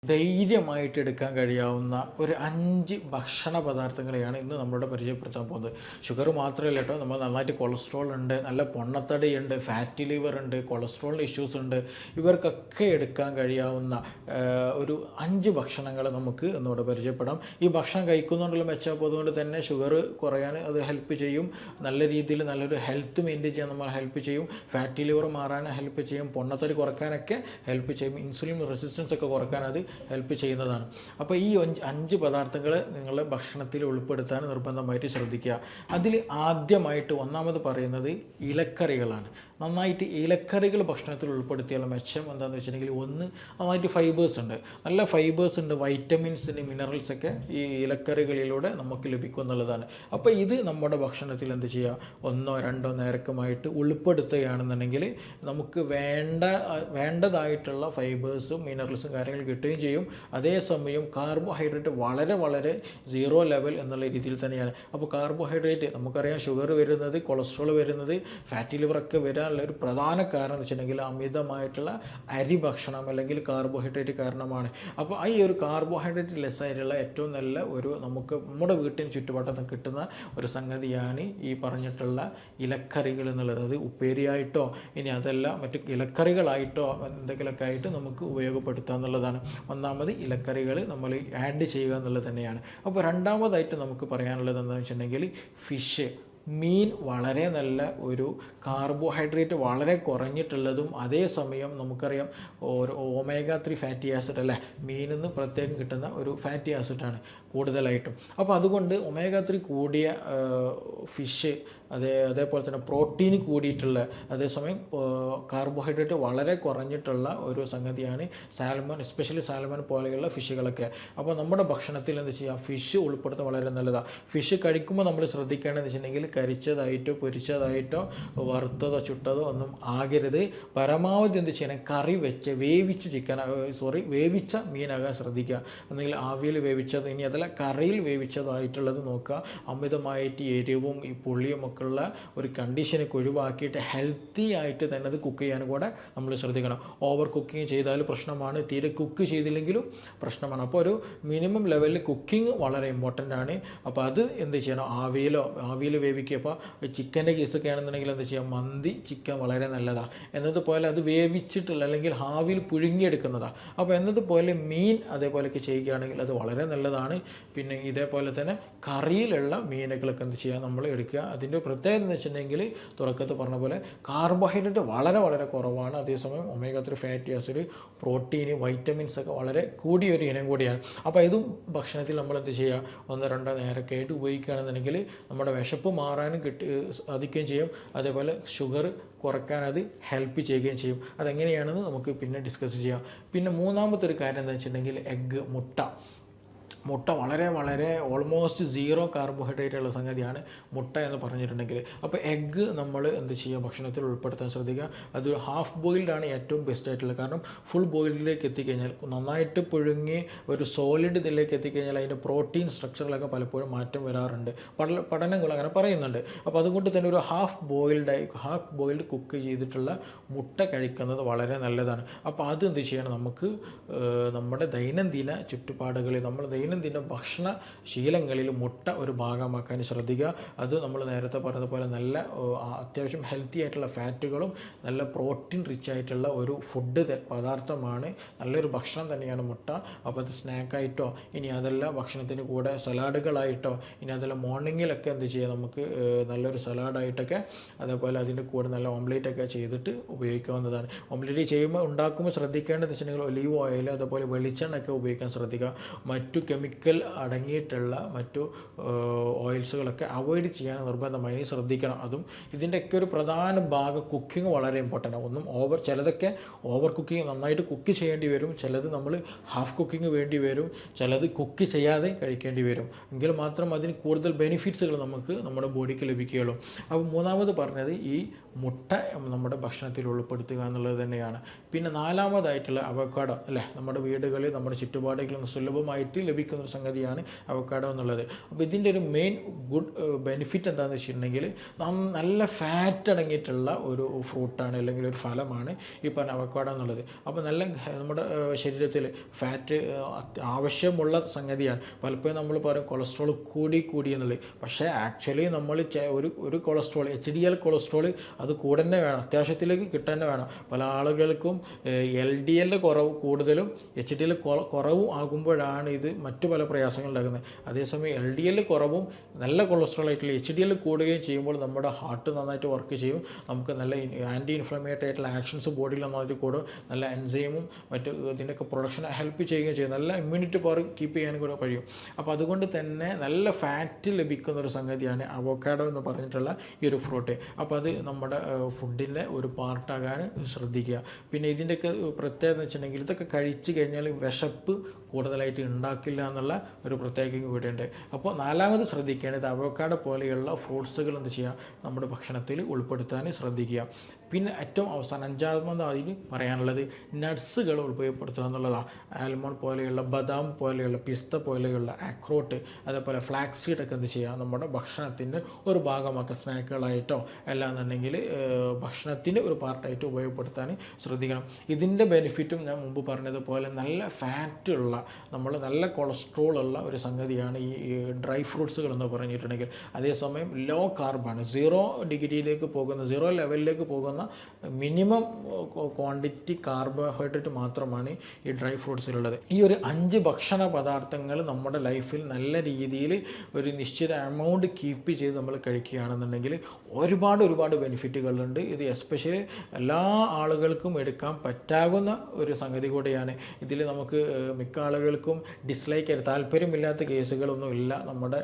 ധൈര്യമായിട്ട് എടുക്കാൻ കഴിയാവുന്ന ഒരു 5 ഭക്ഷണ പദാർത്ഥങ്ങളെയാണ് ഇന്ന് നമ്മളിവിടെ പരിചയപ്പെടുത്താൻ പോകുന്നത്. ഷുഗർ മാത്രമല്ല കേട്ടോ, നമ്മൾ നന്നായിട്ട് കൊളസ്ട്രോൾ ഉണ്ട്, നല്ല പൊണ്ണത്തടിയുണ്ട്, ഫാറ്റി ലിവർ ഉണ്ട്, കൊളസ്ട്രോളിൻ്റെ ഇഷ്യൂസ് ഉണ്ട്. ഇവർക്കൊക്കെ എടുക്കാൻ കഴിയാവുന്ന ഒരു 5 ഭക്ഷണങ്ങൾ നമുക്ക് ഇന്നിവിടെ പരിചയപ്പെടാം. ഈ ഭക്ഷണം കഴിക്കുന്നതുകൊണ്ടുള്ള മെച്ചം അതുകൊണ്ട് തന്നെ ഷുഗർ കുറയാൻ അത് ഹെൽപ്പ് ചെയ്യും. നല്ല രീതിയിൽ നല്ലൊരു ഹെൽത്ത് മെയിൻറ്റെയിൻ ചെയ്യാൻ നമ്മൾ ഹെൽപ്പ് ചെയ്യും. ഫാറ്റി ലിവർ മാറാൻ ഹെൽപ്പ് ചെയ്യും. പൊണ്ണത്തടി കുറയ്ക്കാനൊക്കെ ഹെൽപ്പ് ചെയ്യും. ഇൻസുലിൻ റെസിസ്റ്റൻസ് ഒക്കെ കുറയ്ക്കാൻ അത് ഹെൽപ്പ് ചെയ്യുന്നതാണ്. അപ്പോൾ ഈ 5 പദാർത്ഥങ്ങൾ നിങ്ങളുടെ ഭക്ഷണത്തിൽ ഉൾപ്പെടുത്താൻ നിർബന്ധമായിട്ട് ശ്രദ്ധിക്കുക. അതിൽ ആദ്യമായിട്ട് ഒന്നാമത് പറയുന്നത് ഇലക്കറികളാണ്. നന്നായിട്ട് ഇലക്കറികൾ ഭക്ഷണത്തിൽ ഉൾപ്പെടുത്തിയുള്ള മെച്ചം എന്താണെന്ന് വെച്ചിട്ടുണ്ടെങ്കിൽ, ഒന്ന് നന്നായിട്ട് ഫൈബേഴ്സ് ഉണ്ട്, നല്ല ഫൈബേഴ്സ് ഉണ്ട്, വൈറ്റമിൻസിന് മിനറൽസ് ഒക്കെ ഈ ഇലക്കറികളിലൂടെ നമുക്ക് ലഭിക്കും എന്നുള്ളതാണ്. അപ്പോൾ ഇത് നമ്മുടെ ഭക്ഷണത്തിൽ എന്ത് ചെയ്യുക, 1 2 നേരക്കുമായിട്ട് ഉൾപ്പെടുത്തുകയാണെന്നുണ്ടെങ്കിൽ നമുക്ക് വേണ്ടതായിട്ടുള്ള ഫൈബേഴ്സും മിനറൽസും കാര്യങ്ങൾ കിട്ടുകയും ചെയ്യും. അതേസമയം കാർബോഹൈഡ്രേറ്റ് വളരെ വളരെ സീറോ ലെവൽ എന്നുള്ള രീതിയിൽ തന്നെയാണ്. അപ്പോൾ കാർബോഹൈഡ്രേറ്റ് നമുക്കറിയാം, ഷുഗർ വരുന്നത്, കൊളസ്ട്രോൾ വരുന്നത്, ഫാറ്റി ലിവറൊക്കെ വരാനുള്ള ഒരു പ്രധാന കാരണം എന്ന് വെച്ചിട്ടുണ്ടെങ്കിൽ അമിതമായിട്ടുള്ള അരി ഭക്ഷണം അല്ലെങ്കിൽ കാർബോഹൈഡ്രേറ്റ് കാരണമാണ്. അപ്പോൾ ഈ ഒരു കാർബോഹൈഡ്രേറ്റ് ലെസ് ആയിട്ടുള്ള ഏറ്റവും നല്ല ഒരു നമുക്ക് നമ്മുടെ വീട്ടിന് ചുറ്റുപാടത്ത് കിട്ടുന്ന ഒരു സംഗതിയാണ് ഈ പറഞ്ഞിട്ടുള്ള ഇലക്കറികൾ എന്നുള്ളത്. അത് ഉപ്പേരിയായിട്ടോ ഇനി അതല്ല മറ്റ് ഇലക്കറികളായിട്ടോ എന്തെങ്കിലുമൊക്കെ ആയിട്ട് നമുക്ക് ഉപയോഗപ്പെടുത്തുക എന്നുള്ളതാണ്. ഒന്നാമത് ഇലക്കറികൾ നമ്മൾ ആഡ് ചെയ്യുക എന്നുള്ളത് തന്നെയാണ്. അപ്പോൾ രണ്ടാമതായിട്ട് നമുക്ക് പറയാനുള്ളത് എന്താണെന്ന് വെച്ചിട്ടുണ്ടെങ്കിൽ ഫിഷ്, മീൻ വളരെ നല്ല ഒരു കാർബോഹൈഡ്രേറ്റ് വളരെ കുറഞ്ഞിട്ടുള്ളതും അതേസമയം നമുക്കറിയാം ഒരു ഒമേഗ 3 ഫാറ്റി ആസിഡ് അല്ലേ, മീനിൽ നിന്ന് പ്രത്യേകം കിട്ടുന്ന ഒരു ഫാറ്റി ആസിഡാണ് കൂടുതലായിട്ടും. അപ്പോൾ അതുകൊണ്ട് ഒമേഗ 3 കൂടിയ ഫിഷ്, അതേപോലെ തന്നെ പ്രോട്ടീൻ കൂടിയിട്ടുള്ള, അതേസമയം കാർബോഹൈഡ്രേറ്റ് വളരെ കുറഞ്ഞിട്ടുള്ള ഒരു സംഗതിയാണ് സാൽമൺ, എസ്പെഷ്യലി സാൽമൺ പോലെയുള്ള ഫിഷുകളൊക്കെ. അപ്പോൾ നമ്മുടെ ഭക്ഷണത്തിൽ എന്ത് ചെയ്യുക, ഫിഷ് ഉൾപ്പെടുത്താൻ വളരെ നല്ലതാണ്. ഫിഷ് കഴിക്കുമ്പോൾ നമ്മൾ ശ്രദ്ധിക്കേണ്ടതെന്ന് വെച്ചിട്ടുണ്ടെങ്കിൽ കരിച്ചതായിട്ടോ പൊരിച്ചതായിട്ടോ വറുത്തതോ ചുട്ടതോ ഒന്നും ആകരുത്. പരമാവധി എന്ത് ചെയ്യണം, കറി വെച്ച് വേവിച്ച മീനാകാൻ ശ്രദ്ധിക്കുക. എന്തെങ്കിലും ആവിയിൽ വേവിച്ചത്, ഇനി അതല്ല കറിയിൽ വേവിച്ചതായിട്ടുള്ളത് നോക്കുക. അമിതമായിട്ട് എരിവും ഈ പുളിയും ഒക്കെ ഉള്ള ഒരു കണ്ടീഷനൊക്കെ ഒഴിവാക്കിയിട്ട് ഹെൽത്തി ആയിട്ട് തന്നെ അത് കുക്ക് ചെയ്യാനും കൂടെ നമ്മൾ ശ്രദ്ധിക്കണം. ഓവർ കുക്കിംഗ് ചെയ്താൽ പ്രശ്നമാണ്, തീരെ കുക്ക് ചെയ്തില്ലെങ്കിലും പ്രശ്നമാണ്. അപ്പോൾ ഒരു മിനിമം ലെവലിൽ കുക്കിംഗ് വളരെ ഇമ്പോർട്ടൻ്റ് ആണ്. അപ്പോൾ അത് എന്ത് ചെയ്യണം, ആവിയിൽ വേവിക്കുക. അപ്പോൾ ചിക്കൻ്റെ കേസൊക്കെ ആണെന്നുണ്ടെങ്കിൽ എന്ത് ചെയ്യുക, മന്തി ചിക്കൻ വളരെ നല്ലതാണ്. എന്നതുപോലെ അത് വേവിച്ചിട്ടുള്ള അല്ലെങ്കിൽ ആവിയിൽ പുഴുങ്ങിയെടുക്കുന്നതാണ്. അപ്പോൾ എന്നതുപോലെ മീൻ അതേപോലെയൊക്കെ ചെയ്യുകയാണെങ്കിൽ അത് വളരെ നല്ലതാണ്. പിന്നെ ഇതേപോലെ തന്നെ കറിയിലുള്ള മീനുകളൊക്കെ എന്ത് ചെയ്യുക, നമ്മൾ എടുക്കുക. അതിൻ്റെ പ്രത്യേകത എന്ന് വെച്ചിട്ടുണ്ടെങ്കിൽ തുടക്കത്തിൽ പറഞ്ഞ പോലെ കാർബോഹൈഡ്രേറ്റ് വളരെ വളരെ കുറവാണ്. അതേസമയം omega 3 fatty acid, protein, vitamins ഒക്കെ വളരെ കൂടിയൊരു ഇനം കൂടിയാണ്. അപ്പോൾ ഇതും ഭക്ഷണത്തിൽ നമ്മൾ എന്ത് ചെയ്യുക, 1 2 നേരമൊക്കെ ആയിട്ട് ഉപയോഗിക്കുകയാണെന്നുണ്ടെങ്കിൽ നമ്മുടെ വിശപ്പ് മാറാനും സാധിക്കുകയും ചെയ്യും. അതേപോലെ ഷുഗർ കുറയ്ക്കാൻ അത് ഹെൽപ്പ് ചെയ്യുകയും ചെയ്യും. അതെങ്ങനെയാണെന്ന് നമുക്ക് പിന്നെ ഡിസ്കസ് ചെയ്യാം. പിന്നെ മൂന്നാമത്തെ ഒരു കാര്യം എന്താ വെച്ചിട്ടുണ്ടെങ്കിൽ എഗ്ഗ്, മുട്ട വളരെ വളരെ ഓൾമോസ്റ്റ് 0 കാർബോഹൈഡ്രേറ്റ് ഉള്ള സംഗതിയാണ് മുട്ട എന്ന് പറഞ്ഞിട്ടുണ്ടെങ്കിൽ. അപ്പോൾ എഗ്ഗ് നമ്മൾ എന്ത് ചെയ്യുക, ഭക്ഷണത്തിൽ ഉൾപ്പെടുത്താൻ ശ്രദ്ധിക്കുക. അത് ഹാഫ് ബോയിൽഡ് ആണ് ഏറ്റവും ബെസ്റ്റ് ആയിട്ടുള്ളത്. കാരണം ഫുൾ ബോയിൽഡിലേക്ക് എത്തിക്കഴിഞ്ഞാൽ, നന്നായിട്ട് പുഴുങ്ങി ഒരു സോളിഡ് ഇതിലേക്ക് എത്തിക്കഴിഞ്ഞാൽ അതിൻ്റെ പ്രോട്ടീൻ സ്ട്രക്ചറിലൊക്കെ പലപ്പോഴും മാറ്റം വരാറുണ്ട്. പഠനങ്ങൾ അങ്ങനെ പറയുന്നുണ്ട്. അപ്പോൾ അതുകൊണ്ട് തന്നെ ഒരു ഹാഫ് ബോയിൽഡ് കുക്ക് ചെയ്തിട്ടുള്ള മുട്ട കഴിക്കുന്നത് വളരെ നല്ലതാണ്. അപ്പോൾ അത് എന്ത് ചെയ്യണം, നമുക്ക് നമ്മുടെ ദൈനംദിന ചുറ്റുപാടുകളിൽ, നമ്മൾ ദൈനംദിന ഭക്ഷണ ശീലങ്ങളിൽ മുട്ട ഒരു ഭാഗമാക്കാൻ ശ്രദ്ധിക്കുക. അത് നമ്മൾ നേരത്തെ പറഞ്ഞതുപോലെ നല്ല അത്യാവശ്യം ഹെൽത്തി ആയിട്ടുള്ള ഫാറ്റുകളും നല്ല പ്രോട്ടീൻ റിച്ച് ആയിട്ടുള്ള ഒരു ഫുഡ് പദാർത്ഥമാണ്, നല്ലൊരു ഭക്ഷണം തന്നെയാണ് മുട്ട. അപ്പോൾ അത് സ്നാക്കായിട്ടോ ഇനി അതല്ല ഭക്ഷണത്തിന് കൂടെ സലാഡുകളായിട്ടോ ഇനി അതല്ല മോർണിംഗിലൊക്കെ എന്ത് ചെയ്യുക, നമുക്ക് നല്ലൊരു സലാഡായിട്ടൊക്കെ അതേപോലെ അതിൻ്റെ കൂടെ നല്ല ഓംലേറ്റൊക്കെ ചെയ്തിട്ട് ഉപയോഗിക്കാവുന്നതാണ്. ഓംലേറ്റ് ചെയ്യുമ്പോൾ ഉണ്ടാക്കുമ്പോൾ ശ്രദ്ധിക്കേണ്ടത് വെച്ചിട്ടുണ്ടെങ്കിൽ ഒലീവ് ഓയിൽ അതേപോലെ വെളിച്ചെണ്ണയൊക്കെ ഉപയോഗിക്കാൻ ശ്രദ്ധിക്കുക. മറ്റു കെമിക്കൽ അടങ്ങിയിട്ടുള്ള മറ്റു ഓയിൽസുകളൊക്കെ അവോയ്ഡ് ചെയ്യാൻ നിർബന്ധമായി ശ്രദ്ധിക്കണം. അതും ഇതിൻ്റെയൊക്കെ ഒരു പ്രധാന ഭാഗം കുക്കിംഗ് വളരെ ഇമ്പോർട്ടൻ്റ് ആണ്. ചിലതൊക്കെ ഓവർ കുക്കിംഗ്, നന്നായിട്ട് കുക്ക് ചെയ്യേണ്ടി വരും. ചിലത് നമ്മൾ ഹാഫ് കുക്കിംഗ് വേണ്ടി വരും. ചിലത് കുക്ക് ചെയ്യാതെ കഴിക്കേണ്ടി വരും. എങ്കിൽ മാത്രം അതിന് കൂടുതൽ ബെനിഫിറ്റ്സുകൾ നമുക്ക് നമ്മുടെ ബോഡിക്ക് ലഭിക്കുകയുള്ളൂ. അപ്പോൾ മൂന്നാമത് പറഞ്ഞത് ഈ മുട്ട നമ്മുടെ ഭക്ഷണത്തിൽ ഉൾപ്പെടുത്തുക എന്നുള്ളത് തന്നെയാണ്. പിന്നെ നാലാമതായിട്ടുള്ള അവക്കാഡോ അല്ലേ, നമ്മുടെ വീടുകളിൽ നമ്മുടെ ചുറ്റുപാടുകളിൽ സുലഭമായിട്ട് ലഭിക്കും. ലഭിക്കുന്ന ഒരു സംഗതിയാണ് അവക്കാഡോ എന്നുള്ളത്. അപ്പോൾ ഇതിൻ്റെ ഒരു മെയിൻ ഗുഡ് ബെനിഫിറ്റ് എന്താണെന്ന് വെച്ചിട്ടുണ്ടെങ്കിൽ നല്ല ഫാറ്റ് അടങ്ങിയിട്ടുള്ള ഒരു ഫ്രൂട്ടാണ് അല്ലെങ്കിൽ ഒരു ഫലമാണ് ഈ പറഞ്ഞ അവക്കാഡോ എന്നുള്ളത്. അപ്പോൾ നല്ല നമ്മുടെ ശരീരത്തിൽ ഫാറ്റ് ആവശ്യമുള്ള സംഗതിയാണ്. പലപ്പോഴും നമ്മൾ പറയും കൊളസ്ട്രോൾ കൂടി എന്നുള്ളത്. പക്ഷേ ആക്ച്വലി നമ്മൾ ഒരു കൊളസ്ട്രോൾ HDL കൊളസ്ട്രോൾ അത് കൂടെ തന്നെ വേണം, അത്യാവശ്യത്തിലേക്ക് കിട്ടാൻ തന്നെ വേണം. പല ആളുകൾക്കും LDL കുറവ് കൂടുതലും HDL കുറവും ആകുമ്പോഴാണ് ഇത് മറ്റു പല പ്രയാസങ്ങൾ ഉണ്ടാക്കുന്നത്. അതേസമയം LDL കുറവും നല്ല കൊളസ്ട്രോൾ ആയിട്ടുള്ള HDL കൂടുകയും ചെയ്യുമ്പോൾ നമ്മുടെ ഹാർട്ട് നന്നായിട്ട് വർക്ക് ചെയ്യും. നമുക്ക് നല്ല ആൻറ്റി ഇൻഫ്ലമേറ്ററി ആയിട്ടുള്ള ആക്ഷൻസ് ബോഡിയിൽ നന്നായിട്ട് കൂടും. നല്ല എൻസൈമും മറ്റ് ഇതിൻ്റെയൊക്കെ പ്രൊഡക്ഷൻ ഹെൽപ്പ് ചെയ്യുകയും ചെയ്യും. നല്ല ഇമ്മ്യൂണിറ്റി പവർ കീപ്പ് ചെയ്യാനും കൂടെ കഴിയും. അപ്പോൾ അതുകൊണ്ട് തന്നെ നല്ല ഫാറ്റ് ലഭിക്കുന്ന ഒരു സംഗതിയാണ് അവോക്കാഡോ എന്ന് പറഞ്ഞിട്ടുള്ള ഈ ഒരു ഫ്രൂട്ട്. അപ്പോൾ അത് നമ്മുടെ ഫുഡിൻ്റെ ഒരു പാർട്ടാകാൻ ശ്രദ്ധിക്കുക. പിന്നെ ഇതിൻ്റെയൊക്കെ പ്രത്യേകത എന്ന് വെച്ചിട്ടുണ്ടെങ്കിൽ ഇതൊക്കെ കഴിച്ച് കഴിഞ്ഞാൽ വിശപ്പ് കൂടുതലായിട്ട് ഉണ്ടാക്കില്ല എന്നുള്ള ഒരു പ്രത്യേകത കൂടിയുണ്ട്. അപ്പോൾ നാലാമത് ശ്രദ്ധിക്കേണ്ടത് അവോക്കാഡോ പോലെയുള്ള ഫ്രൂട്ട്സുകൾ എന്ത് ചെയ്യുക, നമ്മുടെ ഭക്ഷണത്തിൽ ഉൾപ്പെടുത്താൻ ശ്രദ്ധിക്കുക. പിന്നെ ഏറ്റവും അവസാനം അഞ്ചാമതായി പറയാനുള്ളത് നട്ട്സുകൾ ഉപയോഗപ്പെടുത്തുക എന്നുള്ളതാണ്. ആൽമണ്ട് പോലെയുള്ള, ബദാം പോലെയുള്ള, പിസ്ത പോലെയുള്ള, അക്രോട്ട്, അതേപോലെ ഫ്ലാക്സ് സീഡൊക്കെ എന്ത് ചെയ്യുക, നമ്മുടെ ഭക്ഷണത്തിൻ്റെ ഒരു ഭാഗമാക്കുക. സ്നാക്കുകളായിട്ടോ അല്ലാന്നുണ്ടെങ്കിൽ ഭക്ഷണത്തിൻ്റെ ഒരു പാർട്ടായിട്ട് ഉപയോഗപ്പെടുത്താൻ ശ്രദ്ധിക്കണം. ഇതിൻ്റെ ബെനിഫിറ്റും ഞാൻ മുമ്പ് പറഞ്ഞതുപോലെ നല്ല ഫാറ്റുള്ള, നമ്മൾ നല്ല കൊളസ്ട്രോൾ ഉള്ള ഒരു സംഗതിയാണ് ഈ ഡ്രൈ ഫ്രൂട്ട്സുകൾ എന്ന് പറഞ്ഞിട്ടുണ്ടെങ്കിൽ. അതേസമയം ലോ കാർബാണ്, 0 ഡിഗ്രിയിലേക്ക് പോകുന്ന, 0 ലെവലിലേക്ക് പോകുന്ന മിനിമം ക്വാണ്ടിറ്റി കാർബോഹൈഡ്രേറ്റ് മാത്രമാണ് ഈ ഡ്രൈ ഫ്രൂട്ട്സിലുള്ളത്. ഈ ഒരു 5 ഭക്ഷണ പദാർത്ഥങ്ങൾ നമ്മുടെ ലൈഫിൽ നല്ല രീതിയിൽ ഒരു നിശ്ചിത എമൗണ്ട് കീപ്പ് ചെയ്ത് നമ്മൾ കഴിക്കുകയാണെന്നുണ്ടെങ്കിൽ ഒരുപാട് ബെനിഫിറ്റുകളുണ്ട്. ഇത് എസ്പെഷ്യലി എല്ലാ ആളുകൾക്കും എടുക്കാൻ പറ്റാവുന്ന ഒരു സംഗതി കൂടിയാണ്. ഇതിൽ നമുക്ക് മിക്ക ആളുകൾക്കും ഡിസ്ലൈക്ക് താല്പര്യമില്ലാത്ത കേസുകളൊന്നും ഇല്ല. നമ്മുടെ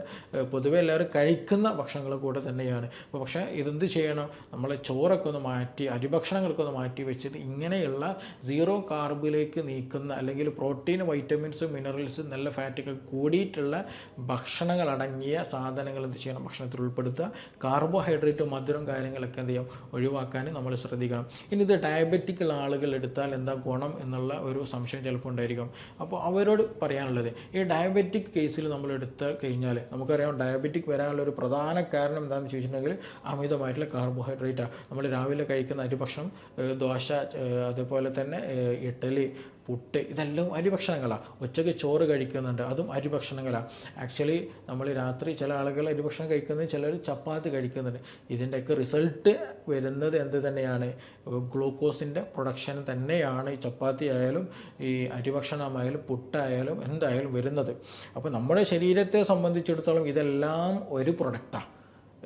പൊതുവെ എല്ലാവരും കഴിക്കുന്ന ഭക്ഷണങ്ങൾ കൂടെ തന്നെയാണ്. അപ്പോൾ പക്ഷേ ഇതെന്ത് ചെയ്യണം, നമ്മൾ ചോറൊക്കെ ഒന്ന് മാറ്റി, അരിഭക്ഷണങ്ങളൊക്കെ ഒന്ന് മാറ്റി വെച്ചിട്ട് ഇങ്ങനെയുള്ള 0 കാർബിലേക്ക് നീക്കുന്ന, അല്ലെങ്കിൽ പ്രോട്ടീൻ, വൈറ്റമിൻസ്, മിനറൽസ്, നല്ല ഫാറ്റൊക്കെ കൂടിയിട്ടുള്ള ഭക്ഷണങ്ങളടങ്ങിയ സാധനങ്ങൾ എന്ത് ചെയ്യണം, ഭക്ഷണത്തിൽ ഉൾപ്പെടുത്തുക. കാർബോഹൈഡ്രേറ്റ്, മധുരം കാര്യങ്ങളൊക്കെ എന്ത് ചെയ്യാം, ഒഴിവാക്കാൻ നമ്മൾ ശ്രദ്ധിക്കണം. ഇനി ഇത് ഡയബറ്റിക് ഉള്ള ആളുകൾ എടുത്താൽ എന്താ ഗുണം എന്നുള്ള ഒരു സംശയം ചിലപ്പോൾ ഉണ്ടായിരിക്കും. അപ്പോൾ അവരോട് പറയാനുള്ളത്, ഈ ഡയബറ്റിക് കേസിൽ നമ്മൾ എടുത്ത് കഴിഞ്ഞാൽ നമുക്കറിയാം ഡയബറ്റിക് വരാനുള്ള ഒരു പ്രധാന കാരണം എന്താണെന്ന് ചോദിച്ചിട്ടുണ്ടെങ്കിൽ അമിതമായിട്ടുള്ള കാർബോഹൈഡ്രേറ്റാണ്. നമ്മൾ രാവിലെ കഴിക്കുന്ന അരിഭക്ഷണം, ദോശ, അതേപോലെ തന്നെ ഇഡ്ഡലി, പുട്ട്, ഇതെല്ലാം അരിഭക്ഷണങ്ങളാണ്. ഉച്ചയ്ക്ക് ചോറ് കഴിക്കുന്നുണ്ട്, അതും അരിഭക്ഷണങ്ങളാണ്. ആക്ച്വലി നമ്മൾ രാത്രി ചില ആളുകൾ അരിഭക്ഷണം കഴിക്കുന്നത്, ചിലർ ചപ്പാത്തി കഴിക്കുന്നുണ്ട്. ഇതിൻ്റെയൊക്കെ റിസൾട്ട് വരുന്നത് എന്ത് തന്നെയാണ്, ഗ്ലൂക്കോസിൻ്റെ പ്രൊഡക്ഷൻ തന്നെയാണ് ഈ ചപ്പാത്തി ആയാലും ഈ അരിഭക്ഷണമായാലും പുട്ടായാലും എന്തായാലും വരുന്നത്. അപ്പോൾ നമ്മുടെ ശരീരത്തെ സംബന്ധിച്ചിടത്തോളം ഇതെല്ലാം ഒരു പ്രൊഡക്റ്റാണ്.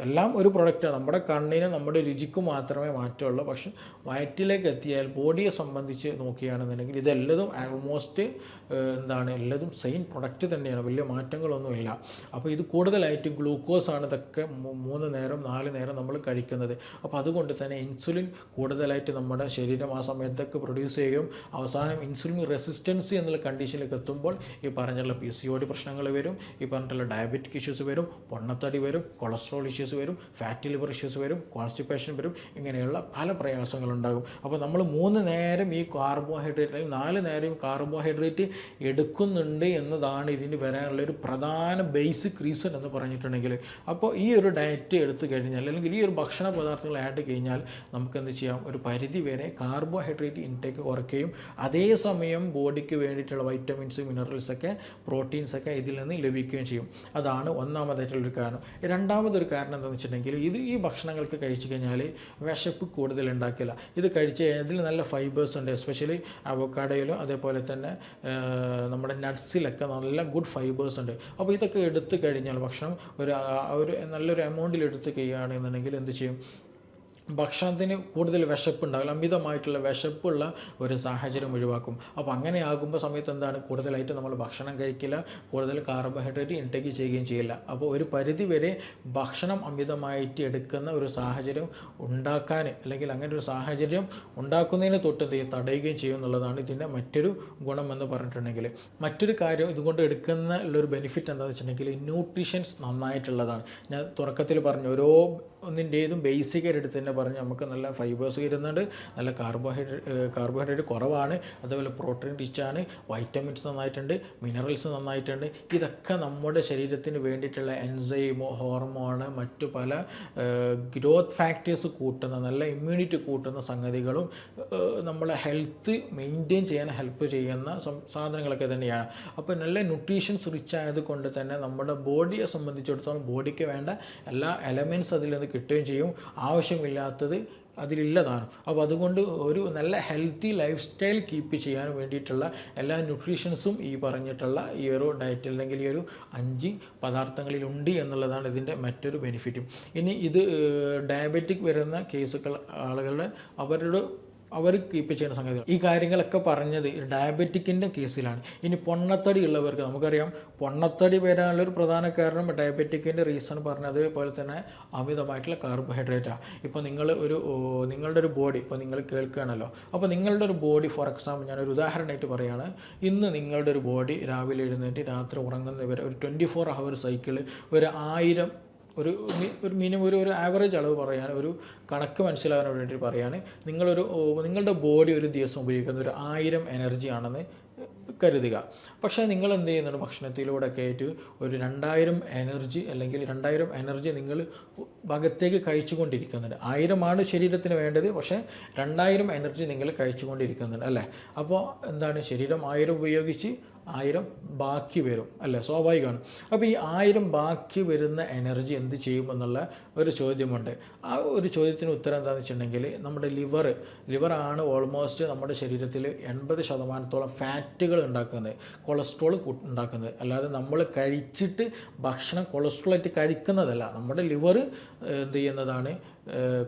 എല്ലാം ഒരു പ്രൊഡക്റ്റാണ്. നമ്മുടെ കണ്ണിന്, നമ്മുടെ രുചിക്ക് മാത്രമേ മാറ്റമുള്ളൂ. പക്ഷെ വയറ്റിലേക്ക് എത്തിയാൽ ബോഡിയെ സംബന്ധിച്ച് നോക്കുകയാണെന്നുണ്ടെങ്കിൽ ഇതെല്ലതും ആൾമോസ്റ്റ് എല്ലതും സെയിം പ്രൊഡക്റ്റ് തന്നെയാണ്, വലിയ മാറ്റങ്ങളൊന്നുമില്ല. അപ്പോൾ ഇത് കൂടുതലായിട്ട് ഗ്ലൂക്കോസാണ് ഇതൊക്കെ 3 നേരം 4 നേരം നമ്മൾ കഴിക്കുന്നത്. അപ്പോൾ അതുകൊണ്ട് തന്നെ ഇൻസുലിൻ കൂടുതലായിട്ട് നമ്മുടെ ശരീരം ആ സമയത്തൊക്കെ പ്രൊഡ്യൂസ് ചെയ്യും. അവസാനം ഇൻസുലിൻ റെസിസ്റ്റൻസി എന്നുള്ള കണ്ടീഷനിലേക്ക് എത്തുമ്പോൾ ഈ പറഞ്ഞുള്ള PCOD പ്രശ്നങ്ങൾ വരും, ഈ പറഞ്ഞിട്ടുള്ള ഡയബറ്റിക് ഇഷ്യൂസ് വരും, പൊണ്ണത്തടി വരും, കൊളസ്ട്രോൾ ഇഷ്യൂസ് വരും, ഫാറ്റി ലിവർ ഇഷ്യൂസ് വരും, കോൺസ്റ്റിപ്പേഷൻ വരും, ഇങ്ങനെയുള്ള പല പ്രയാസങ്ങളുണ്ടാകും. അപ്പോൾ നമ്മൾ 3 നേരം ഈ കാർബോഹൈഡ്രേറ്റ്, അല്ലെങ്കിൽ 4 നേരം കാർബോഹൈഡ്രേറ്റ് എടുക്കുന്നുണ്ട് എന്നതാണ് ഇതിന് വരാനുള്ളൊരു പ്രധാന ബേസിക് റീസൺ എന്ന് പറഞ്ഞിട്ടുണ്ടെങ്കിൽ. അപ്പോൾ ഈ ഒരു ഡയറ്റ് എടുത്തു കഴിഞ്ഞാൽ, അല്ലെങ്കിൽ ഈ ഒരു ഭക്ഷണ പദാർത്ഥങ്ങൾ ആഡ് കഴിഞ്ഞാൽ നമുക്ക് എന്ത് ചെയ്യാം, ഒരു പരിധി വരെ കാർബോഹൈഡ്രേറ്റ് ഇൻടേക്ക് കുറയ്ക്കുകയും അതേസമയം ബോഡിക്ക് വേണ്ടിയിട്ടുള്ള വൈറ്റമിൻസ്, മിനറൽസൊക്കെ, പ്രോട്ടീൻസൊക്കെ ഇതിൽ നിന്ന് ലഭിക്കുകയും ചെയ്യും. അതാണ് ഒന്നാമതായിട്ടുള്ളൊരു കാരണം. രണ്ടാമതൊരു കാരണം എന്താണെന്ന് വെച്ചിട്ടുണ്ടെങ്കിൽ, ഈ ഭക്ഷണങ്ങൾക്ക് കഴിച്ചു കഴിഞ്ഞാൽ വിശപ്പ് കൂടുതൽ ഉണ്ടാക്കില്ല. ഇത് കഴിച്ച് കഴിഞ്ഞാൽ ഇതിൽ നല്ല ഫൈബേഴ്സ് ഉണ്ട്, എസ്പെഷ്യലി അവോക്കാഡോയിലും അതേപോലെ തന്നെ നമ്മുടെ നട്ട്സിലൊക്കെ നല്ല ഗുഡ് ഫൈബേഴ്സ് ഉണ്ട്. അപ്പോൾ ഇതൊക്കെ എടുത്തു കഴിഞ്ഞാൽ ഭക്ഷണം ഒരു നല്ലൊരു എമൗണ്ടിൽ എടുത്ത് കഴിയുകയാണെന്നുണ്ടെങ്കിൽ എന്ത് ചെയ്യും, ഭക്ഷണത്തിന് കൂടുതൽ വിശപ്പുണ്ടാവില്ല, അമിതമായിട്ടുള്ള വിശപ്പുള്ള ഒരു സാഹചര്യം ഒഴിവാക്കും. അപ്പോൾ അങ്ങനെ ആകുമ്പോൾ സമയത്ത് എന്താണ്, കൂടുതലായിട്ട് നമ്മൾ ഭക്ഷണം കഴിക്കില്ല, കൂടുതൽ കാർബോഹൈഡ്രേറ്റ് ഇൻടേക്ക് ചെയ്യുകയും ചെയ്യില്ല. അപ്പോൾ ഒരു പരിധി വരെ ഭക്ഷണം അമിതമായിട്ട് എടുക്കുന്ന ഒരു സാഹചര്യം ഉണ്ടാക്കാൻ, അല്ലെങ്കിൽ അങ്ങനെ ഒരു സാഹചര്യം ഉണ്ടാക്കുന്നതിന് തൊട്ട് തടയുകയും ചെയ്യും എന്നുള്ളതാണ് ഇതിൻ്റെ മറ്റൊരു ഗുണം എന്ന് പറഞ്ഞിട്ടുണ്ടെങ്കിൽ. മറ്റൊരു കാര്യം ഇതുകൊണ്ട് എടുക്കുന്ന ഉള്ളൊരു ബെനിഫിറ്റ് എന്താണെന്ന് വെച്ചിട്ടുണ്ടെങ്കിൽ, ന്യൂട്രീഷൻസ് നന്നായിട്ടുള്ളതാണ്. ഞാൻ തുടക്കത്തിൽ പറഞ്ഞു, ഓരോ ഒന്നിൻ്റേതും ബേസിക്കായിട്ട് എടുത്ത് തന്നെ പറഞ്ഞ് നമുക്ക് നല്ല ഫൈബേഴ്സ് വരുന്നുണ്ട്, നല്ല കാർബോഹൈഡ്രേറ്റ് കുറവാണ്, അതേപോലെ പ്രോട്ടീൻ റിച്ചാണ്, വൈറ്റമിൻസ് നന്നായിട്ടുണ്ട്, മിനറൽസ് നന്നായിട്ടുണ്ട്. ഇതൊക്കെ നമ്മുടെ ശരീരത്തിന് വേണ്ടിയിട്ടുള്ള എൻസൈമോ ഹോർമോണ് മറ്റു പല ഗ്രോത്ത് ഫാക്ടേഴ്സ് കൂട്ടുന്ന നല്ല ഇമ്മ്യൂണിറ്റി കൂട്ടുന്ന സംഗതികളും നമ്മളെ ഹെൽത്ത് മെയിൻറ്റെയിൻ ചെയ്യാൻ ഹെൽപ്പ് ചെയ്യുന്ന സാധനങ്ങളൊക്കെ തന്നെയാണ്. അപ്പോൾ നല്ല ന്യൂട്രീഷൻസ് റിച്ച് ആയതുകൊണ്ട് തന്നെ നമ്മുടെ ബോഡിയെ സംബന്ധിച്ചിടത്തോളം ബോഡിക്ക് വേണ്ട എല്ലാ എലമെൻറ്റ്സ് അതിൽ നിന്ന് കിട്ടുകയും ചെയ്യും, ആവശ്യമില്ലാത്തത് അതിലില്ലതാണ്. അപ്പോൾ അതുകൊണ്ട് ഒരു നല്ല ഹെൽത്തി ലൈഫ് സ്റ്റൈൽ കീപ്പ് ചെയ്യാൻ വേണ്ടിയിട്ടുള്ള എല്ലാ ന്യൂട്രീഷൻസും ഈ പറഞ്ഞിട്ടുള്ള ഈ ഒരു ഡയറ്റ് അല്ലെങ്കിൽ ഈ ഒരു 5 പദാർത്ഥങ്ങളിലുണ്ട് എന്നുള്ളതാണ് ഇതിൻ്റെ മറ്റൊരു ബെനിഫിറ്റും. ഇനി ഇത് ഡയബറ്റിക് വരുന്ന കേസുകൾ ആളുകളുടെ അവർ കീപ്പ് ചെയ്യുന്ന സംഗതികൾ ഈ കാര്യങ്ങളൊക്കെ പറഞ്ഞത് ഡയബറ്റിക്കിൻ്റെ കേസിലാണ്. ഇനി പൊണ്ണത്തടി ഉള്ളവർക്ക് നമുക്കറിയാം, പൊണ്ണത്തടി വരാനുള്ളൊരു പ്രധാന കാരണം ഡയബറ്റിക്കിൻ്റെ റീസൺ പറഞ്ഞതുപോലെ തന്നെ അമിതമായിട്ടുള്ള കാർബോഹൈഡ്രേറ്റാണ്. ഇപ്പോൾ നിങ്ങളുടെ ഒരു ബോഡി ഇപ്പോൾ നിങ്ങൾ കേൾക്കുകയാണല്ലോ, അപ്പോൾ നിങ്ങളുടെ ഒരു ബോഡി ഫോർ എക്സാമ്പിൾ ഞാനൊരു ഉദാഹരണമായിട്ട് പറയുകയാണ്, ഇന്ന് നിങ്ങളുടെ ഒരു ബോഡി രാവിലെ എഴുന്നേറ്റ് രാത്രി ഉറങ്ങുന്നവരെ ഒരു 24 hour സൈക്കിൾ ഒരു 1000 ഒരു മിനിമം ഒരു ആവറേജ് അളവ് പറയുകയാണ്, ഒരു കണക്ക് മനസ്സിലാകാൻ വേണ്ടി പറയുകയാണ്. നിങ്ങളുടെ ബോഡി ഒരു ദിവസം ഉപയോഗിക്കുന്ന ഒരു 1000 എനർജി ആണെന്ന് കരുതുക. പക്ഷേ നിങ്ങൾ എന്ത് ചെയ്യുന്നുണ്ട്, ഭക്ഷണത്തിലൂടെ ഒക്കെ ആയിട്ട് ഒരു 2000 എനർജി അല്ലെങ്കിൽ 2000 എനർജി നിങ്ങൾ ഭാഗത്തേക്ക് കഴിച്ചുകൊണ്ടിരിക്കുന്നുണ്ട്. 1000 ശരീരത്തിന് വേണ്ടത്, പക്ഷേ 2000 എനർജി നിങ്ങൾ കഴിച്ചുകൊണ്ടിരിക്കുന്നുണ്ട് അല്ലേ. അപ്പോൾ എന്താണ്, ശരീരം 1000 ഉപയോഗിച്ച് 1000 ബാക്കി വരും അല്ലേ, സ്വാഭാവികമാണ്. അപ്പോൾ ഈ 1000 ബാക്കി വരുന്ന എനർജി എന്ത് ചെയ്യുമെന്നുള്ള ഒരു ചോദ്യമുണ്ട്. ആ ഒരു ചോദ്യത്തിന് ഉത്തരം എന്താണെന്ന് വെച്ചിട്ടുണ്ടെങ്കിൽ നമ്മുടെ ലിവറാണ് ഓൾമോസ്റ്റ് നമ്മുടെ ശരീരത്തിൽ 80% ഫാറ്റുകൾ ഉണ്ടാക്കുന്നത്, കൊളസ്ട്രോൾ ഉണ്ടാക്കുന്നത്. അല്ലാതെ നമ്മൾ കഴിച്ചിട്ട് ഭക്ഷണം കൊളസ്ട്രോളായിട്ട് കഴിക്കുന്നതല്ല, നമ്മുടെ ലിവർ എന്ത് ചെയ്യുന്നതാണ്,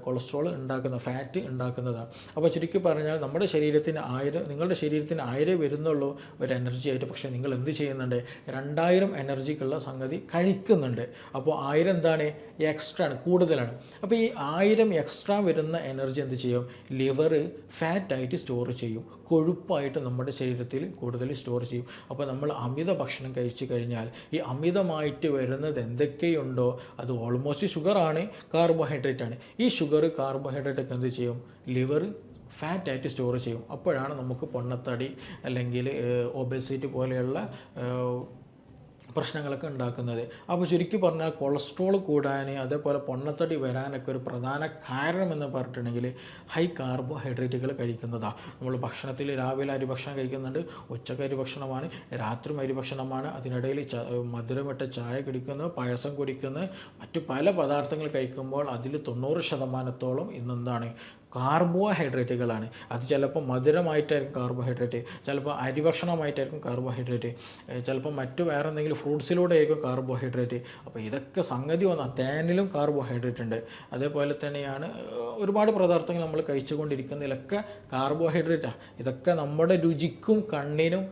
കൊളസ്ട്രോൾ ഉണ്ടാക്കുന്ന ഫാറ്റ് ഉണ്ടാക്കുന്നതാണ്. അപ്പോൾ ചുരുക്കി പറഞ്ഞാൽ നമ്മുടെ ശരീരത്തിന് 1000 നിങ്ങളുടെ ശരീരത്തിന് 1000 വരുന്നുള്ളൂ ഒരു എനർജി ആയിട്ട്, പക്ഷേ നിങ്ങൾ എന്ത് ചെയ്യുന്നുണ്ട്, 2000 എനർജിക്കുള്ള സംഗതി കഴിക്കുന്നുണ്ട്. അപ്പോൾ 1000 എന്താണ്, എക്സ്ട്രാ ആണ്, കൂടുതലാണ്. അപ്പോൾ ഈ 1000 എക്സ്ട്രാ വരുന്ന എനർജി എന്ത് ചെയ്യും, ലിവർ ഫാറ്റായിട്ട് സ്റ്റോർ ചെയ്യും, കൊഴുപ്പായിട്ട് നമ്മുടെ ശരീരത്തിൽ കൂടുതൽ സ്റ്റോർ ചെയ്യും. അപ്പോൾ നമ്മൾ അമിത ഭക്ഷണം കഴിച്ചു കഴിഞ്ഞാൽ ഈ അമിതമായിട്ട് വരുന്നത് എന്തൊക്കെയുണ്ടോ അത് ഓൾമോസ്റ്റ് ഷുഗറാണ്, കാർബോഹൈഡ്രേറ്റ് ആണ്. ഈ ഷുഗർ കാർബോഹൈഡ്രേറ്റ് ഒക്കെ എന്ത് ചെയ്യും, ലിവർ ഫാറ്റായിട്ട് സ്റ്റോർ ചെയ്യും. അപ്പോഴാണ് നമുക്ക് പൊണ്ണത്തടി അല്ലെങ്കിൽ ഒബേസിറ്റി പോലെയുള്ള പ്രശ്നങ്ങളൊക്കെ ഉണ്ടാക്കുന്നത്. അപ്പോൾ ചുരുക്കി പറഞ്ഞാൽ കൊളസ്ട്രോൾ കൂടാൻ അതേപോലെ പൊണ്ണത്തടി വരാനൊക്കെ ഒരു പ്രധാന കാരണമെന്ന് പറഞ്ഞിട്ടുണ്ടെങ്കിൽ ഹൈ കാർബോഹൈഡ്രേറ്റുകൾ കഴിക്കുന്നതാണ്. നമ്മൾ ഭക്ഷണത്തിൽ രാവിലെ അരി ഭക്ഷണം കഴിക്കുന്നുണ്ട്, ഉച്ചക്ക് അരി ഭക്ഷണമാണ്, രാത്രി അരി ഭക്ഷണമാണ്, അതിനിടയിൽ മധുരമിട്ട ചായ കുടിക്കുന്നു, പായസം കുടിക്കുന്നു, മറ്റു പല പദാർത്ഥങ്ങൾ കഴിക്കുമ്പോൾ അതിൽ 90% ഇന്നെന്താണ്, കാർബോഹൈഡ്രേറ്റുകളാണ്. അത് ചിലപ്പോൾ മധുരമായിട്ടായിരിക്കും കാർബോഹൈഡ്രേറ്റ്, ചിലപ്പോൾ അരിഭക്ഷണമായിട്ടായിരിക്കും കാർബോഹൈഡ്രേറ്റ്, ചിലപ്പോൾ മറ്റു വേറെ എന്തെങ്കിലും ഫ്രൂട്ട്സിലൂടെ ആയിരിക്കും കാർബോഹൈഡ്രേറ്റ്. അപ്പോൾ ഇതൊക്കെ സംഗതി വന്നാൽ തേനിലും കാർബോഹൈഡ്രേറ്റ് ഉണ്ട്. അതേപോലെ തന്നെയാണ് ഒരുപാട് പദാർത്ഥങ്ങൾ നമ്മൾ കഴിച്ചുകൊണ്ടിരിക്കുന്നതിലൊക്കെ കാർബോഹൈഡ്രേറ്റാണ്. ഇതൊക്കെ നമ്മുടെ രുചിക്കും കണ്ണിനും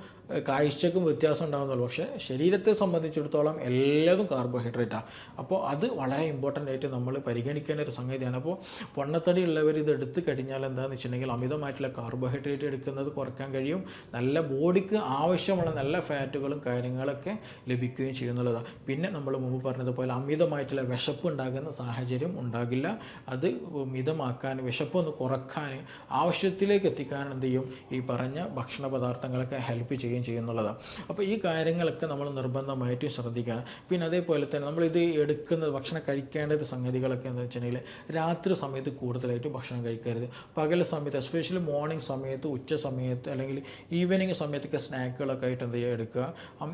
കാഴ്ചക്കും വ്യത്യാസം ഉണ്ടാകുന്നുള്ളൂ, പക്ഷേ ശരീരത്തെ സംബന്ധിച്ചിടത്തോളം എല്ലാതും കാർബോഹൈഡ്രേറ്റാണ്. അപ്പോൾ അത് വളരെ ഇമ്പോർട്ടൻ്റ് ആയിട്ട് നമ്മൾ പരിഗണിക്കേണ്ട ഒരു സംഗതിയാണ്. അപ്പോൾ പൊണ്ണത്തടി ഉള്ളവർ ഇത് എടുത്തു കഴിഞ്ഞാൽ എന്താണെന്ന് വെച്ചിട്ടുണ്ടെങ്കിൽ അമിതമായിട്ടുള്ള കാർബോഹൈഡ്രേറ്റ് എടുക്കുന്നത് കുറയ്ക്കാൻ കഴിയും, നല്ല ബോഡിക്ക് ആവശ്യമുള്ള നല്ല ഫാറ്റുകളും കാര്യങ്ങളൊക്കെ ലഭിക്കുകയും ചെയ്യുന്നുള്ളതാണ്. പിന്നെ നമ്മൾ മുമ്പ് പറഞ്ഞതുപോലെ അമിതമായിട്ടുള്ള വിശപ്പ് ഉണ്ടാകുന്ന സാഹചര്യം ഉണ്ടാകില്ല. അത് മിതമാക്കാൻ, വിശപ്പൊന്ന് കുറക്കാൻ, ആവശ്യത്തിലേക്ക് എത്തിക്കാൻ എന്ത് ചെയ്യും, ഈ പറഞ്ഞ ഭക്ഷണ പദാർത്ഥങ്ങളൊക്കെ ഹെൽപ്പ് ചെയ്യുന്നുള്ളതാണ്. അപ്പോൾ ഈ കാര്യങ്ങളൊക്കെ നമ്മൾ നിർബന്ധമായിട്ട് ശ്രദ്ധിക്കണം. പിന്നെ അതേപോലെ തന്നെ നമ്മളിത് എടുക്കുന്നത് ഭക്ഷണം കഴിക്കേണ്ടത് സംഗതികളൊക്കെ എന്താ വെച്ചിട്ടുണ്ടെങ്കിൽ രാത്രി സമയത്ത് കൂടുതലായിട്ട് ഭക്ഷണം കഴിക്കരുത്. പകൽ സമയത്ത് എസ്പെഷ്യലി മോർണിംഗ് സമയത്ത്, ഉച്ച സമയത്ത് അല്ലെങ്കിൽ ഈവനിങ് സമയത്തൊക്കെ സ്നാക്കുകളൊക്കെ ആയിട്ട് എന്ത് ചെയ്യുക, എടുക്കുക.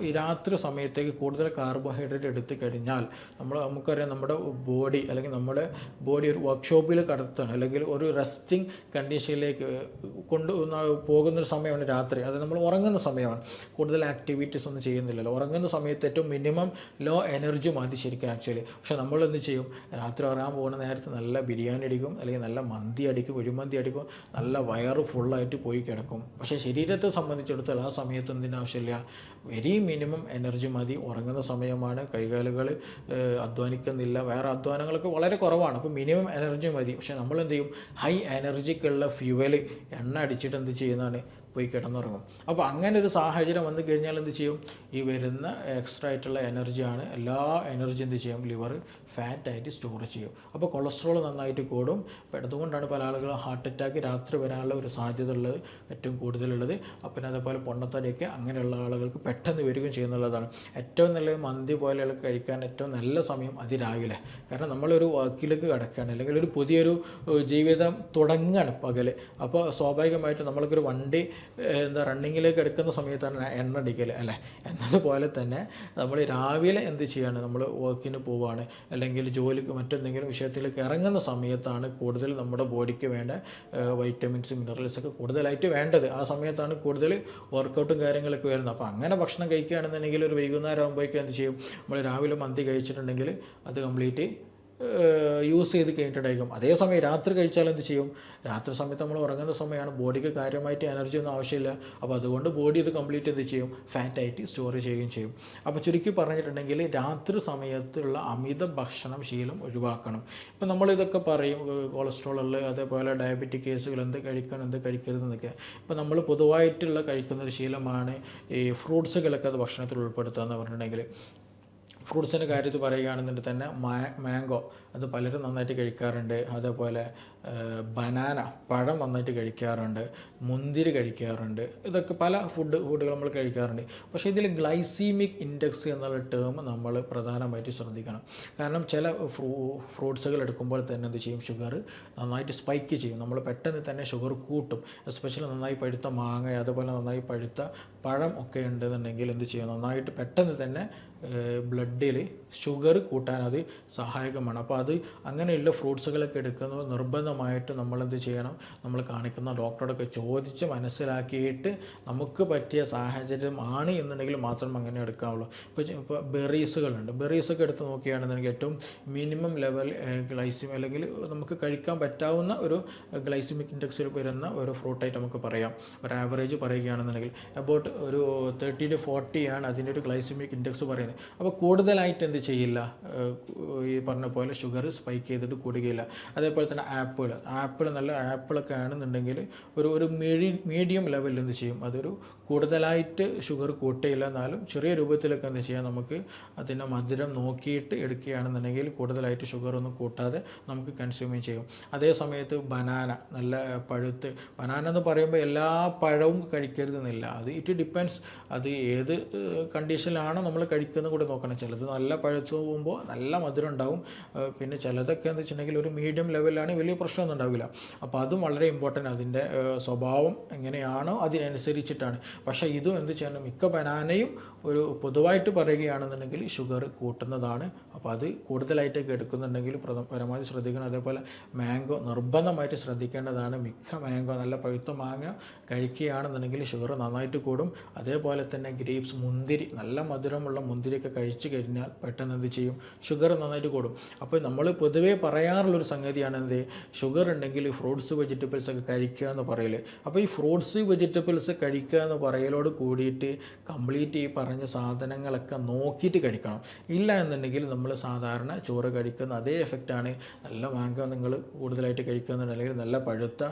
ഈ രാത്രി സമയത്തേക്ക് കൂടുതൽ കാർബോഹൈഡ്രേറ്റ് എടുത്തു കഴിഞ്ഞാൽ നമുക്കറിയാം നമ്മുടെ ബോഡി അല്ലെങ്കിൽ നമ്മുടെ ബോഡി ഒരു വർക്ക്ഷോപ്പിൽ കടത്താണ് അല്ലെങ്കിൽ ഒരു റെസ്റ്റിംഗ് കണ്ടീഷനിലേക്ക് പോകുന്നൊരു സമയമാണ് രാത്രി. അത് നമ്മൾ ഉറങ്ങുന്ന സമയമാണ്, കൂടുതൽ ആക്ടിവിറ്റീസ് ഒന്നും ചെയ്യുന്നില്ലല്ലോ. ഉറങ്ങുന്ന സമയത്ത് ഏറ്റവും മിനിമം ലോ എനർജി മതി ശരിക്കും ആക്ച്വലി. പക്ഷെ നമ്മളെന്ത് ചെയ്യും, രാത്രി ഉറങ്ങാൻ പോകുന്ന നേരത്ത് നല്ല ബിരിയാണി അടിക്കും, അല്ലെങ്കിൽ നല്ല മന്തി അടിക്കും, കുഴിമന്തി അടിക്കും, നല്ല വയറ് ഫുള്ളായിട്ട് പോയി കിടക്കും. പക്ഷേ ശരീരത്തെ സംബന്ധിച്ചിടത്തോളം ആ സമയത്ത് എന്തിൻ്റെ ആവശ്യമില്ല, വെരി മിനിമം എനർജി മതി. ഉറങ്ങുന്ന സമയമാണ്, കൈകാലുകൾ അധ്വാനിക്കുന്നില്ല, വേറെ അധ്വാനങ്ങളൊക്കെ വളരെ കുറവാണ്. അപ്പോൾ മിനിമം എനർജി മതി. പക്ഷേ നമ്മളെന്ത് ചെയ്യും, ഹൈ എനർജിക്കുള്ള ഫ്യൂവൽ എണ്ണ അടിച്ചിട്ട് എന്ത് ചെയ്യുന്നതാണ്, പോയി കിടന്നുറങ്ങും. അപ്പോൾ അങ്ങനെ ഒരു സാഹചര്യം വന്നു കഴിഞ്ഞാൽ എന്ത് ചെയ്യും, ഈ വരുന്ന എക്സ്ട്രാ ആയിട്ടുള്ള എനർജിയാണ് എല്ലാ എനർജി എന്ത് ചെയ്യും, ലിവർ ഫാറ്റായിട്ട് സ്റ്റോർ ചെയ്യും. അപ്പോൾ കൊളസ്ട്രോൾ നന്നായിട്ട് കൂടും. അപ്പോൾ അതുകൊണ്ടാണ് പല ആളുകളും ഹാർട്ട് അറ്റാക്ക് രാത്രി വരാനുള്ള ഒരു സാധ്യത ഉള്ളത് ഏറ്റവും കൂടുതലുള്ളത്. അപ്പം അതേപോലെ പൊണ്ണത്തടിയൊക്കെ അങ്ങനെയുള്ള ആളുകൾക്ക് പെട്ടെന്ന് വരികയും ചെയ്യുന്നുള്ളതാണ്. ഏറ്റവും നല്ല മന്തി പോലെയുള്ള കഴിക്കാൻ ഏറ്റവും നല്ല സമയം അതിരാവിലെ. കാരണം നമ്മളൊരു വർക്കിലേക്ക് കിടക്കുകയാണ്, അല്ലെങ്കിൽ ഒരു പുതിയൊരു ജീവിതം തുടങ്ങുകയാണ് പകൽ. അപ്പോൾ സ്വാഭാവികമായിട്ടും നമ്മൾക്കൊരു വണ്ടി റണ്ണിങ്ങിലേക്ക് എടുക്കുന്ന സമയത്താണ് എണ്ണ അടിക്കൽ അല്ലേ. എന്നതുപോലെ തന്നെ നമ്മൾ രാവിലെ എന്ത് ചെയ്യാണ്, നമ്മൾ വർക്കിന് പോവുകയാണ് അല്ലെങ്കിൽ ജോലിക്ക് മറ്റെന്തെങ്കിലും വിഷയത്തിലേക്ക് ഇറങ്ങുന്ന സമയത്താണ് കൂടുതൽ നമ്മുടെ ബോഡിക്ക് വേണ്ട വൈറ്റമിൻസ് മിനറൽസൊക്കെ കൂടുതലായിട്ട് വേണ്ടത്. ആ സമയത്താണ് കൂടുതൽ വർക്കൗട്ടും കാര്യങ്ങളൊക്കെ വരുന്നത്. അപ്പോൾ അങ്ങനെ ഭക്ഷണം കഴിക്കുകയാണെന്നുണ്ടെങ്കിൽ ഒരു വൈകുന്നേരം ആകുമ്പോഴേക്കും എന്ത് ചെയ്യും, നമ്മൾ രാവിലെ മന്തി കഴിച്ചിട്ടുണ്ടെങ്കിൽ അത് കംപ്ലീറ്റ് യൂസ് ചെയ്ത് കഴിഞ്ഞിട്ടുണ്ടായിരിക്കും. അതേസമയം രാത്രി കഴിച്ചാൽ എന്ത് ചെയ്യും, രാത്രി സമയത്ത് നമ്മൾ ഉറങ്ങുന്ന സമയമാണ്, ബോഡിക്ക് കാര്യമായിട്ട് എനർജി ഒന്നും ആവശ്യമില്ല. അപ്പോൾ അതുകൊണ്ട് ബോഡി ഇത് കംപ്ലീറ്റ് എന്ത് ചെയ്യും, ഫാറ്റായിട്ട് സ്റ്റോർ ചെയ്യുകയും ചെയ്യും. അപ്പോൾ ചുരുക്കി പറഞ്ഞിട്ടുണ്ടെങ്കിൽ രാത്രി സമയത്തുള്ള അമിത ഭക്ഷണം ശീലം ഒഴിവാക്കണം. ഇപ്പം നമ്മളിതൊക്കെ പറയും, കൊളസ്ട്രോളുള്ള അതേപോലെ ഡയബറ്റിക് കേസുകൾ എന്ത് കഴിക്കണം എന്ത് കഴിക്കരുതെന്നൊക്കെ. ഇപ്പോൾ നമ്മൾ പൊതുവായിട്ടുള്ള കഴിക്കുന്നൊരു ശീലമാണ് ഈ ഫ്രൂട്ട്സുകളൊക്കെ അത് ഭക്ഷണത്തിൽ ഉൾപ്പെടുത്തുക എന്ന് പറഞ്ഞിട്ടുണ്ടെങ്കിൽ. ഫ്രൂട്ട്സിൻ്റെ കാര്യത്തിൽ പറയുകയാണെന്നുണ്ടെങ്കിൽ തന്നെ മാംഗോ അത് പലരും നന്നായിട്ട് കഴിക്കാറുണ്ട്. അതേപോലെ ബനാന പഴം നന്നായിട്ട് കഴിക്കാറുണ്ട്, മുന്തിരി കഴിക്കാറുണ്ട്. ഇതൊക്കെ പല ഫുഡുകൾ നമ്മൾ കഴിക്കാറുണ്ട്. പക്ഷേ ഇതിൽ ഗ്ലൈസീമിക് ഇൻഡെക്സ് എന്നുള്ള ടേം നമ്മൾ പ്രധാനമായിട്ട് ശ്രദ്ധിക്കണം. കാരണം ചില ഫ്രൂട്ട്സുകൾ എടുക്കുമ്പോൾ തന്നെ എന്ത് ചെയ്യും, ഷുഗർ നന്നായിട്ട് സ്പൈക്ക് ചെയ്യും. നമ്മൾ പെട്ടെന്ന് തന്നെ ഷുഗർ കൂട്ടും. എസ്പെഷ്യലി നന്നായി പഴുത്ത മാങ്ങ അതേപോലെ നന്നായി പഴുത്ത പഴം ഒക്കെ ഉണ്ടെന്നുണ്ടെങ്കിൽ എന്ത് ചെയ്യും, നന്നായിട്ട് പെട്ടെന്ന് തന്നെ ബ്ലഡിൽ ഷുഗർ കൂട്ടാൻ അത് സഹായകമാണ്. അപ്പോൾ അത് അങ്ങനെയുള്ള ഫ്രൂട്ട്സുകളൊക്കെ എടുക്കുന്നത് നിർബന്ധമായിട്ട് നമ്മളെന്ത് ചെയ്യണം, നമ്മൾ കാണിക്കുന്ന ഡോക്ടറോടൊക്കെ ചോദിച്ച് മനസ്സിലാക്കിയിട്ട് നമുക്ക് പറ്റിയ സാഹചര്യം ആണ് എന്നുണ്ടെങ്കിൽ മാത്രം അങ്ങനെ എടുക്കാവുള്ളൂ. ഇപ്പോൾ ബെറീസുകളുണ്ട്, ബെറീസൊക്കെ എടുത്ത് നോക്കുകയാണെന്നുണ്ടെങ്കിൽ ഏറ്റവും മിനിമം ലെവൽ ഗ്ലൈസിമി അല്ലെങ്കിൽ നമുക്ക് കഴിക്കാൻ പറ്റാവുന്ന ഒരു ഗ്ലൈസിമിക് ഇൻഡെക്സിൽ വരുന്ന ഒരു ഫ്രൂട്ടായിട്ട് നമുക്ക് പറയാം. ഒരു ആവറേജ് പറയുകയാണെന്നുണ്ടെങ്കിൽ അബൌട്ട് ഒരു 30 to 40 ആണ് അതിൻ്റെ ഒരു ഗ്ലൈസിമിക് ഇൻഡെക്സ് പറയുന്നത്. അപ്പോൾ കൂടുതലായിട്ട് എന്ത് ചെയ്യില്ല, ഈ പറഞ്ഞ പോലെ ഷുഗർ സ്പൈക്ക് ചെയ്തിട്ട് കൂടുകയില്ല. അതേപോലെ തന്നെ ആപ്പിൾ നല്ല ആപ്പിളൊക്കെ ആണെന്നുണ്ടെങ്കിൽ ഒരു മീഡിയം ലെവലിൽ എന്ത് ചെയ്യും, അതൊരു കൂടുതലായിട്ട് ഷുഗർ കൂട്ടുകയില്ല, എന്നാലും ചെറിയ രൂപത്തിലൊക്കെ എന്ത് ചെയ്യാം, നമുക്ക് അതിൻ്റെ മധുരം നോക്കിയിട്ട് എടുക്കുകയാണെന്നുണ്ടെങ്കിൽ കൂടുതലായിട്ട് ഷുഗറൊന്നും കൂട്ടാതെ നമുക്ക് കൺസ്യൂം ചെയ്യും. അതേ സമയത്ത് ബനാന നല്ല പഴുത്ത്, ബനാന എന്ന് പറയുമ്പോൾ എല്ലാ പഴവും കഴിക്കരുതെന്നില്ല, അത് ഇറ്റ് ഡിപ്പെൻഡ്സ്, അത് ഏത് കണ്ടീഷനിലാണോ നമ്മൾ കഴിക്കുന്നത് കൂടെ നോക്കണം. ചിലത് നല്ല പഴുത്ത് പോകുമ്പോൾ നല്ല മധുരം ഉണ്ടാവും, പിന്നെ ചിലതൊക്കെ എന്താ വെച്ചിട്ടുണ്ടെങ്കിൽ ഒരു മീഡിയം ലെവലിലാണ്, വലിയ പ്രശ്നമൊന്നും ഉണ്ടാവില്ല. അപ്പോൾ അതും വളരെ ഇമ്പോർട്ടൻ്റ്, അതിൻ്റെ സ്വഭാവം എങ്ങനെയാണോ അതിനനുസരിച്ചിട്ടാണ്. പക്ഷേ ഇതും എന്ത് ചെയ്യണം, മിക്ക ബനാനയും ഒരു പൊതുവായിട്ട് പറയുകയാണെന്നുണ്ടെങ്കിൽ ഷുഗർ കൂട്ടുന്നതാണ്. അപ്പോൾ അത് കൂടുതലായിട്ടൊക്കെ എടുക്കുന്നുണ്ടെങ്കിൽ പരമാവധി ശ്രദ്ധിക്കണം. അതേപോലെ മാംഗോ നിർബന്ധമായിട്ട് ശ്രദ്ധിക്കേണ്ടതാണ്. മിക്ക മാംഗോ നല്ല പഴുത്ത മാങ്ങ കഴിക്കുകയാണെന്നുണ്ടെങ്കിൽ ഷുഗർ നന്നായിട്ട് കൂടും. അതേപോലെ തന്നെ ഗ്രേപ്സ്, മുന്തിരി, നല്ല മധുരമുള്ള മുന്തിരിയൊക്കെ കഴിച്ചു കഴിഞ്ഞാൽ പെട്ടെന്ന് എന്ത് ചെയ്യും, ഷുഗർ നന്നായിട്ട് കൂടും. അപ്പോൾ നമ്മൾ പൊതുവേ പറയാറുള്ളൊരു സംഗതിയാണ് എന്ത്, ഷുഗർ ഉണ്ടെങ്കിൽ ഫ്രൂട്ട്സ് വെജിറ്റബിൾസ് ഒക്കെ കഴിക്കുക എന്ന് പറയല്. അപ്പോൾ ഈ ഫ്രൂട്ട്സ് വെജിറ്റബിൾസ് കഴിക്കുക എന്ന് പറയലോട് കൂടിയിട്ട് കംപ്ലീറ്റ് ഈ പറഞ്ഞ സാധനങ്ങളൊക്കെ നോക്കിയിട്ട് കഴിക്കണം. ഇല്ല എന്നുണ്ടെങ്കിൽ നമ്മൾ സാധാരണ ചോറ് കഴിക്കുന്ന അതേ എഫക്റ്റാണ്. നല്ല മാംഗോ നിങ്ങൾ കൂടുതലായിട്ട് കഴിക്കുന്നുണ്ടെങ്കിൽ, നല്ല പഴുത്ത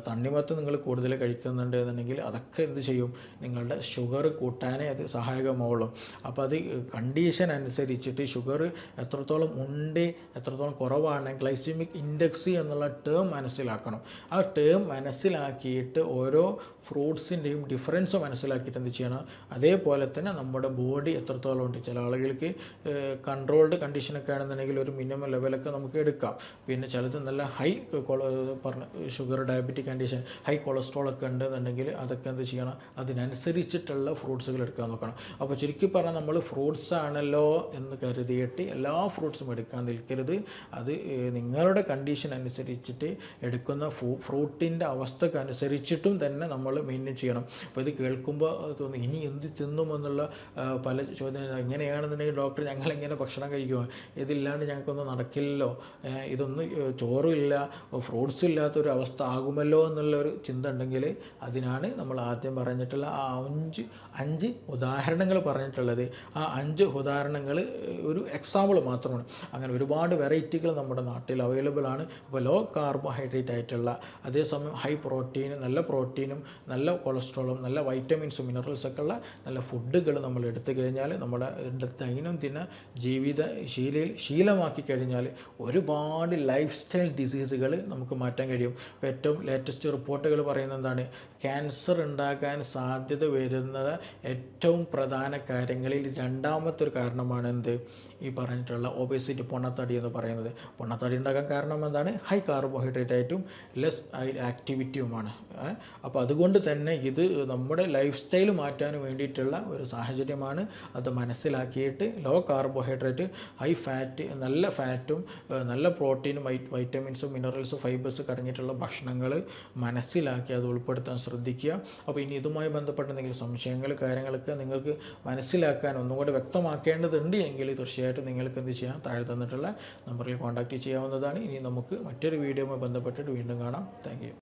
തണ്ണിമത്തം നിങ്ങൾ കൂടുതൽ കഴിക്കുന്നുണ്ട് എന്നുണ്ടെങ്കിൽ അതൊക്കെ എന്ത് ചെയ്യും, നിങ്ങളുടെ ഷുഗർ കൂട്ടാനേ അത് സഹായകമാവുള്ളൂ. അപ്പോൾ അത് കണ്ടീഷൻ അനുസരിച്ചിട്ട് ഷുഗർ എത്രത്തോളം ഉണ്ട് എത്രത്തോളം കുറവാണ്, ഗ്ലൈസിമിക് ഇൻഡെക്സ് എന്നുള്ള ടേം മനസ്സിലാക്കണം. ആ ടേം മനസ്സിലാക്കിയിട്ട് ഓരോ ഫ്രൂട്ട്സിൻ്റെയും ഡിഫറൻസ് മനസ്സിലാക്കിയിട്ട് എന്ത് ചെയ്യണം, അതേപോലെ തന്നെ നമ്മുടെ ബോഡി എത്രത്തോളം ഉണ്ട്. ചില ആളുകൾക്ക് കൺട്രോൾഡ് കണ്ടീഷനൊക്കെ ആണെന്നുണ്ടെങ്കിൽ ഒരു മിനിമം ലെവലൊക്കെ നമുക്ക് എടുക്കാം. പിന്നെ ചിലത് നല്ല ഹൈ പറഞ്ഞ ഷുഗർ ഡയബറ്റിക് കണ്ടീഷൻ, ഹൈ കൊളസ്ട്രോളൊക്കെ ഉണ്ടെന്നുണ്ടെങ്കിൽ അതൊക്കെ എന്ത് ചെയ്യണം, അതിനനുസരിച്ചിട്ടുള്ള ഫ്രൂട്ട്സുകൾ എടുക്കാൻ നോക്കണം. അപ്പോൾ ചുരുക്കി പറഞ്ഞാൽ നമ്മൾ ഫ്രൂട്ട്സ് ആണല്ലോ എന്ന് കരുതിയിട്ട് എല്ലാ ഫ്രൂട്ട്സും എടുക്കാൻ നിൽക്കരുത്. അത് നിങ്ങളുടെ കണ്ടീഷൻ അനുസരിച്ചിട്ട് എടുക്കുന്ന ഫ്രൂട്ടിൻ്റെ അവസ്ഥക്ക് അനുസരിച്ചിട്ടും തന്നെ നമ്മൾ മെയിൻറ്റെയിൻ ചെയ്യണം. അപ്പോൾ ഇത് കേൾക്കുമ്പോൾ തോന്നി ഇനി എന്ത് തിന്നുമെന്നുള്ള പല ചോദ്യങ്ങൾ. എങ്ങനെയാണെന്നുണ്ടെങ്കിൽ ഡോക്ടർ ഞങ്ങളെങ്ങനെ ഭക്ഷണം കഴിക്കുമോ, ഇതില്ലാണ്ട് ഞങ്ങൾക്കൊന്നും നടക്കില്ലല്ലോ, ഇതൊന്നും ചോറും ഇല്ല ഫ്രൂട്ട്സും ഇല്ലാത്തൊരു അവസ്ഥ ആകുമല്ലോ എന്നുള്ളൊരു ചിന്ത ഉണ്ടെങ്കിൽ അതിനാണ് നമ്മൾ ആദ്യം പറഞ്ഞിട്ടുള്ള 5 ഉദാഹരണങ്ങൾ പറഞ്ഞിട്ടുള്ളത്. ആ 5 ഉദാഹരണങ്ങൾ ഒരു എക്സാമ്പിൾ മാത്രമാണ്. അങ്ങനെ ഒരുപാട് വെറൈറ്റികൾ നമ്മുടെ നാട്ടിൽ അവൈലബിൾ ആണ്. അപ്പോൾ ലോ കാർബോഹൈഡ്രേറ്റ് ആയിട്ടുള്ള, അതേസമയം ഹൈ പ്രോട്ടീൻ, നല്ല പ്രോട്ടീനും നല്ല കൊളസ്ട്രോളും നല്ല വൈറ്റമിൻസും മിനറൽസൊക്കെ ഉള്ള നല്ല ഫുഡുകൾ നമ്മൾ എടുത്തു കഴിഞ്ഞാൽ നമ്മുടെ ദൈനംദിന ജീവിത ശീലമാക്കി കഴിഞ്ഞാൽ ഒരുപാട് ലൈഫ് സ്റ്റൈൽ ഡിസീസുകൾ നമുക്ക് മാറ്റാൻ കഴിയും. ഇപ്പോൾ ഏറ്റവും ലേറ്റസ്റ്റ് റിപ്പോർട്ടുകൾ പറയുന്നത് എന്താണ്, ക്യാൻസർ ഉണ്ടാകാൻ സാധ്യത വരുന്നത് ഏറ്റവും പ്രധാന കാര്യങ്ങളിൽ രണ്ടാമത്തെ ഒരു കാരണമാണ് എന്ത്, ഈ പറഞ്ഞിട്ടുള്ള ഒബേസിറ്റി, പൊണ്ണത്തടി എന്ന് പറയുന്നത്. പൊണ്ണത്തടി ഉണ്ടാകാൻ കാരണം എന്താണ്, ഹൈ കാർബോഹൈഡ്രേറ്റ് ആയിട്ടും ലെസ് ആക്ടിവിറ്റിയുമാണ്. അപ്പോൾ അതുകൊണ്ട് തന്നെ ഇത് നമ്മുടെ ലൈഫ് സ്റ്റൈൽ മാറ്റാൻ വേണ്ടിയിട്ടുള്ള ഒരു സാഹചര്യമാണ്. അത് മനസ്സിലാക്കിയിട്ട് ലോ കാർബോഹൈഡ്രേറ്റ്, ഹൈ ഫാറ്റ്, നല്ല ഫാറ്റും നല്ല പ്രോട്ടീനും വൈറ്റമിൻസും മിനറൽസും ഫൈബേഴ്സ് അടങ്ങിയിട്ടുള്ള ഭക്ഷണങ്ങൾ മനസ്സിലാക്കി അത് ഉൾപ്പെടുത്താൻ ശ്രദ്ധിക്കുക. അപ്പോൾ ഇനി ഇതുമായി ബന്ധപ്പെട്ട എന്തെങ്കിലും സംശയങ്ങൾ കാര്യങ്ങളൊക്കെ നിങ്ങൾക്ക് മനസ്സിലാക്കാൻ ഒന്നും കൂടി വ്യക്തമാക്കേണ്ടതുണ്ട് എങ്കിൽ തീർച്ചയായിട്ടും നിങ്ങൾക്ക് എന്ത് ചെയ്യാം, താഴെ തന്നിട്ടുള്ള നമ്പറിൽ കോൺടാക്റ്റ് ചെയ്യാവുന്നതാണ്. ഇനി നമുക്ക് മറ്റൊരു വീഡിയോയുമായി ബന്ധപ്പെട്ടിട്ട് വീണ്ടും കാണാം. Thank you.